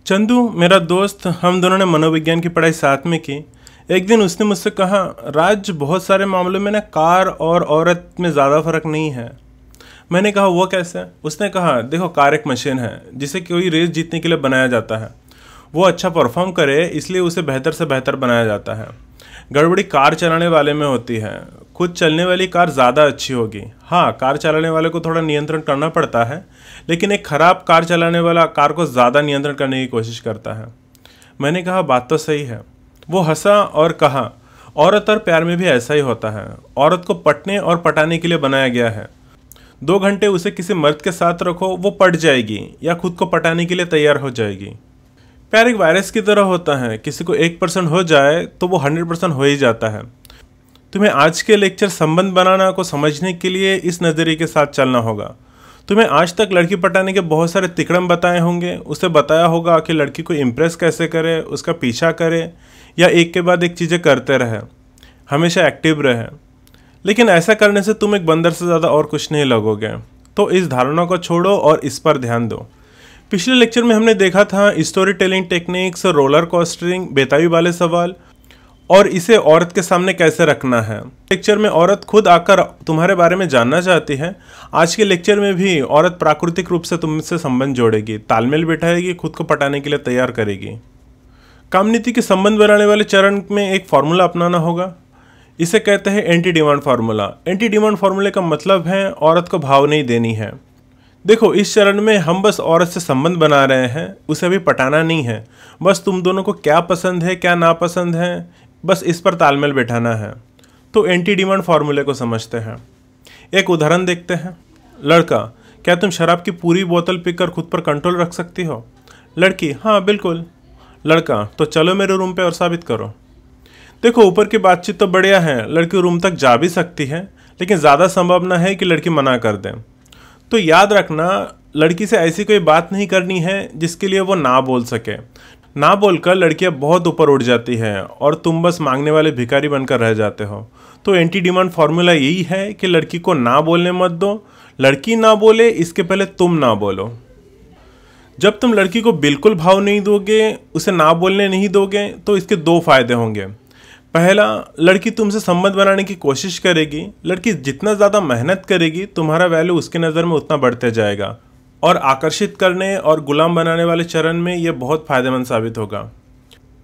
चंदू मेरा दोस्त, हम दोनों ने मनोविज्ञान की पढ़ाई साथ में की। एक दिन उसने मुझसे कहा, राज बहुत सारे मामलों में ना कार और औरत में ज़्यादा फर्क नहीं है। मैंने कहा वो कैसे? उसने कहा देखो, कार एक मशीन है जिसे कोई रेस जीतने के लिए बनाया जाता है। वो अच्छा परफॉर्म करे इसलिए उसे बेहतर से बेहतर बनाया जाता है। गड़बड़ी कार चलाने वाले में होती है। खुद चलने वाली कार ज़्यादा अच्छी होगी। हाँ, कार चलाने वाले को थोड़ा नियंत्रण करना पड़ता है, लेकिन एक ख़राब कार चलाने वाला कार को ज़्यादा नियंत्रण करने की कोशिश करता है। मैंने कहा बात तो सही है। वो हंसा और कहा, औरत और प्यार में भी ऐसा ही होता है। औरत को पटने और पटाने के लिए बनाया गया है। 2 घंटे उसे किसी मर्द के साथ रखो, वो पट जाएगी या खुद को पटाने के लिए तैयार हो जाएगी। प्यार एक वायरस की तरह होता है, किसी को 1% हो जाए तो वो 100% हो ही जाता है। तुम्हें आज के लेक्चर संबंध बनाना को समझने के लिए इस नज़रिए के साथ चलना होगा। तुम्हें आज तक लड़की पटाने के बहुत सारे तिकड़म बताए होंगे। उसे बताया होगा कि लड़की को इम्प्रेस कैसे करे, उसका पीछा करे या एक के बाद एक चीज़ें करते रहे, हमेशा एक्टिव रहे। लेकिन ऐसा करने से तुम एक बंदर से ज़्यादा और कुछ नहीं लगोगे। तो इस धारणा को छोड़ो और इस पर ध्यान दो। पिछले लेक्चर में हमने देखा था स्टोरी टेलिंग टेक्निक्स, रोलर कोस्टरिंग, बेताबी वाले सवाल और इसे औरत के सामने कैसे रखना है। लेक्चर में औरत खुद आकर तुम्हारे बारे में जानना चाहती है। आज के लेक्चर में भी औरत प्राकृतिक रूप से तुमसे संबंध जोड़ेगी, तालमेल बिठाएगी, खुद को पटाने के लिए तैयार करेगी। कामनीति के संबंध बनाने वाले चरण में एक फार्मूला अपनाना होगा। इसे कहते हैं anti demand formula. Anti demand फार्मूले का मतलब है औरत को भाव नहीं देनी है। देखो, इस चरण में हम बस औरत से संबंध बना रहे हैं, उसे अभी पटाना नहीं है। बस तुम दोनों को क्या पसंद है, क्या नापसंद है, बस इस पर तालमेल बैठाना है। तो एंटी डिमांड फार्मूले को समझते हैं। एक उदाहरण देखते हैं। लड़का, क्या तुम शराब की पूरी बोतल पीकर खुद पर कंट्रोल रख सकती हो? लड़की, हाँ बिल्कुल। लड़का, तो चलो मेरे रूम पे और साबित करो। देखो, ऊपर की बातचीत तो बढ़िया है, लड़की रूम तक जा भी सकती है, लेकिन ज़्यादा संभावना है कि लड़की मना कर दे। तो याद रखना, लड़की से ऐसी कोई बात नहीं करनी है जिसके लिए वो ना बोल सके। ना बोलकर लड़कियां बहुत ऊपर उठ जाती है और तुम बस मांगने वाले भिखारी बनकर रह जाते हो। तो एंटी डिमांड फार्मूला यही है कि लड़की को ना बोलने मत दो। लड़की ना बोले इसके पहले तुम ना बोलो। जब तुम लड़की को बिल्कुल भाव नहीं दोगे, उसे ना बोलने नहीं दोगे, तो इसके 2 फायदे होंगे। पहला, लड़की तुमसे संबंध बनाने की कोशिश करेगी। लड़की जितना ज़्यादा मेहनत करेगी, तुम्हारा वैल्यू उसके नज़र में उतना बढ़ते जाएगा और आकर्षित करने और गुलाम बनाने वाले चरण में यह बहुत फ़ायदेमंद साबित होगा।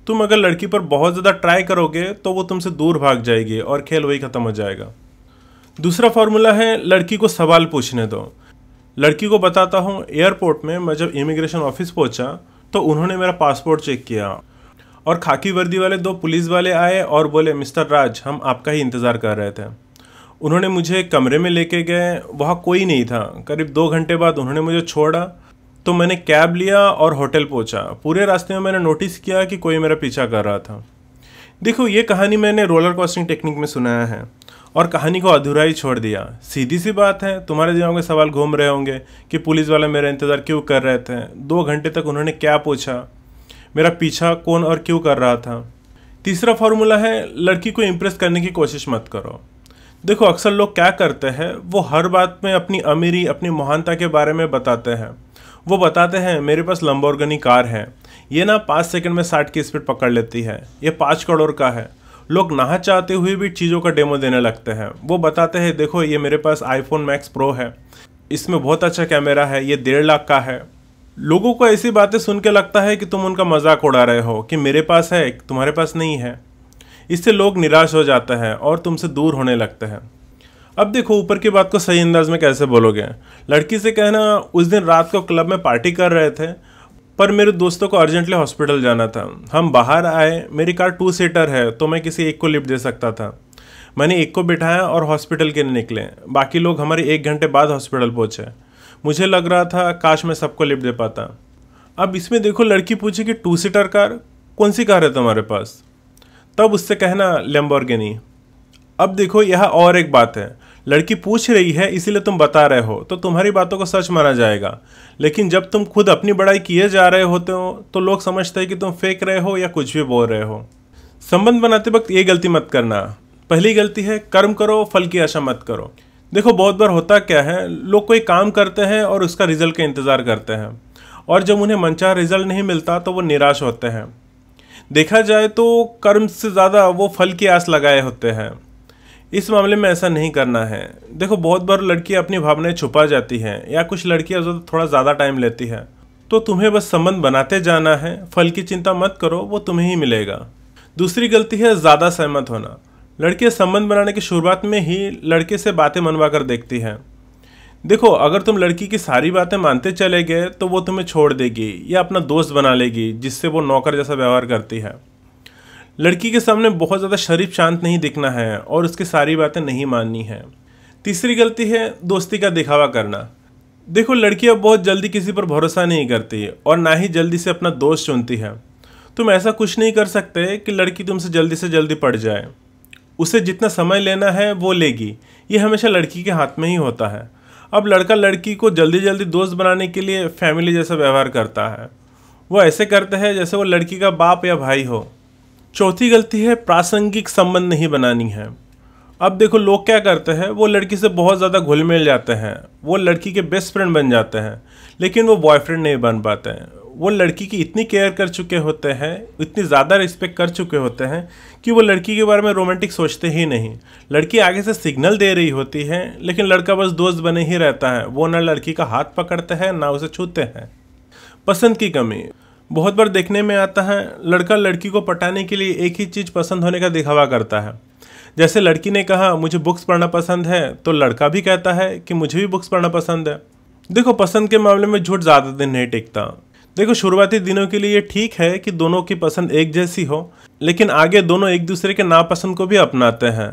तुम अगर लड़की पर बहुत ज़्यादा ट्राई करोगे तो वो तुमसे दूर भाग जाएगी और खेल वही ख़त्म हो जाएगा। दूसरा फार्मूला है, लड़की को सवाल पूछने दो। लड़की को बताता हूँ, एयरपोर्ट में मैं जब इमिग्रेशन ऑफिस पहुँचा तो उन्होंने मेरा पासपोर्ट चेक किया और खाकी वर्दी वाले 2 पुलिस वाले आए और बोले, मिस्टर राज, हम आपका ही इंतज़ार कर रहे थे। उन्होंने मुझे कमरे में लेके गए, वहाँ कोई नहीं था। करीब 2 घंटे बाद उन्होंने मुझे छोड़ा तो मैंने कैब लिया और होटल पहुँचा। पूरे रास्ते में मैंने नोटिस किया कि कोई मेरा पीछा कर रहा था। देखो, ये कहानी मैंने रोलर कोस्टिंग टेक्निक में सुनाया है और कहानी को अधूरा ही छोड़ दिया। सीधी सी बात है, तुम्हारे दिमाग में सवाल घूम रहे होंगे कि पुलिस वाले मेरा इंतज़ार क्यों कर रहे थे, 2 घंटे तक उन्होंने क्या पूछा, मेरा पीछा कौन और क्यों कर रहा था। तीसरा फार्मूला है, लड़की को इम्प्रेस करने की कोशिश मत करो। देखो, अक्सर लोग क्या करते हैं, वो हर बात में अपनी अमीरी, अपनी महानता के बारे में बताते हैं। वो बताते हैं, मेरे पास लंबोर्गिनी कार है, ये ना 5 सेकंड में 60 की स्पीड पकड़ लेती है, ये 5 करोड़ का है। लोग ना चाहते हुए भी चीज़ों का डेमो देने लगते हैं। वो बताते हैं, देखो ये मेरे पास आईफोन मैक्स प्रो है, इसमें बहुत अच्छा कैमरा है, ये 1.5 लाख का है। लोगों को ऐसी बातें सुन के लगता है कि तुम उनका मजाक उड़ा रहे हो कि मेरे पास है, तुम्हारे पास नहीं है। इससे लोग निराश हो जाते हैं और तुमसे दूर होने लगते हैं। अब देखो, ऊपर की बात को सही अंदाज में कैसे बोलोगे। लड़की से कहना, उस दिन रात को क्लब में पार्टी कर रहे थे पर मेरे दोस्तों को अर्जेंटली हॉस्पिटल जाना था। हम बाहर आए, मेरी कार 2 सीटर है तो मैं किसी एक को लिफ्ट दे सकता था। मैंने एक को बिठाया और हॉस्पिटल के लिए निकले। बाकी लोग हमारे 1 घंटे बाद हॉस्पिटल पहुँचे। मुझे लग रहा था काश मैं सबको लिफ्ट दे पाता। अब इसमें देखो, लड़की पूछे कि 2 सीटर कार, कौन सी कार है तुम्हारे पास? तब उससे कहना लैम्बोर्गिनी। अब देखो, यह और एक बात है, लड़की पूछ रही है इसीलिए तुम बता रहे हो तो तुम्हारी बातों को सच माना जाएगा। लेकिन जब तुम खुद अपनी बड़ाई किए जा रहे होते हो तो लोग समझते हैं कि तुम फेंक रहे हो या कुछ भी बोल रहे हो। संबंध बनाते वक्त ये गलती मत करना। पहली गलती है, कर्म करो, फल की आशा मत करो। देखो, बहुत बार होता क्या है, लोग कोई काम करते हैं और उसका रिजल्ट का इंतज़ार करते हैं और जब उन्हें मनचाहा रिजल्ट नहीं मिलता तो वो निराश होते हैं। देखा जाए तो कर्म से ज़्यादा वो फल की आस लगाए होते हैं। इस मामले में ऐसा नहीं करना है। देखो, बहुत बार लड़की अपनी भावनाएं छुपा जाती हैं या कुछ लड़कियां थोड़ा ज़्यादा टाइम लेती है, तो तुम्हें बस संबंध बनाते जाना है। फल की चिंता मत करो, वो तुम्हें ही मिलेगा। दूसरी गलती है ज़्यादा सहमत होना। लड़कियां संबंध बनाने की शुरुआत में ही लड़के से बातें मनवा कर देखती हैं। देखो, अगर तुम लड़की की सारी बातें मानते चले गए तो वो तुम्हें छोड़ देगी या अपना दोस्त बना लेगी, जिससे वो नौकर जैसा व्यवहार करती है। लड़की के सामने बहुत ज़्यादा शरीफ शांत नहीं दिखना है और उसकी सारी बातें नहीं माननी है। तीसरी गलती है दोस्ती का दिखावा करना। देखो, लड़कियां बहुत जल्दी किसी पर भरोसा नहीं करती और ना ही जल्दी से अपना दोस्त चुनती है। तुम ऐसा कुछ नहीं कर सकते कि लड़की तुमसे जल्दी से जल्दी पड़ जाए। उसे जितना समय लेना है वो लेगी। ये हमेशा लड़की के हाथ में ही होता है। अब लड़का लड़की को जल्दी जल्दी दोस्त बनाने के लिए फैमिली जैसा व्यवहार करता है। वो ऐसे करते हैं जैसे वो लड़की का बाप या भाई हो। चौथी गलती है प्रासंगिक संबंध नहीं बनानी है। अब देखो, लोग क्या करते हैं, वो लड़की से बहुत ज़्यादा घुल मिल जाते हैं, वो लड़की के बेस्ट फ्रेंड बन जाते हैं, लेकिन वो बॉयफ्रेंड नहीं बन पाते हैं। वो लड़की की इतनी केयर कर चुके होते हैं, इतनी ज़्यादा रिस्पेक्ट कर चुके होते हैं कि वो लड़की के बारे में रोमांटिक सोचते ही नहीं। लड़की आगे से सिग्नल दे रही होती है, लेकिन लड़का बस दोस्त बने ही रहता है। वो ना लड़की का हाथ पकड़ते हैं ना उसे छूते हैं। पसंद की कमी बहुत बार देखने में आता है। लड़का लड़की को पटाने के लिए एक ही चीज़ पसंद होने का दिखावा करता है। जैसे लड़की ने कहा मुझे बुक्स पढ़ना पसंद है, तो लड़का भी कहता है कि मुझे भी बुक्स पढ़ना पसंद है। देखो, पसंद के मामले में झूठ ज़्यादा दिन नहीं टिकता। देखो, शुरुआती दिनों के लिए ये ठीक है कि दोनों की पसंद एक जैसी हो, लेकिन आगे दोनों एक दूसरे के नापसंद को भी अपनाते हैं।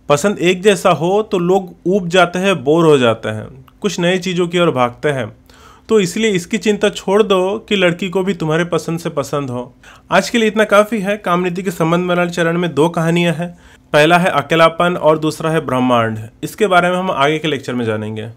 पसंद एक जैसा हो तो लोग ऊब जाते हैं, बोर हो जाते हैं, कुछ नई चीज़ों की ओर भागते हैं। तो इसलिए इसकी चिंता छोड़ दो कि लड़की को भी तुम्हारे पसंद से पसंद हो। आज के लिए इतना काफ़ी है। कामनीति के संबंध बनाने चरण में 2 कहानियाँ हैं। पहला है अकेलापन और दूसरा है ब्रह्मांड। इसके बारे में हम आगे के लेक्चर में जानेंगे।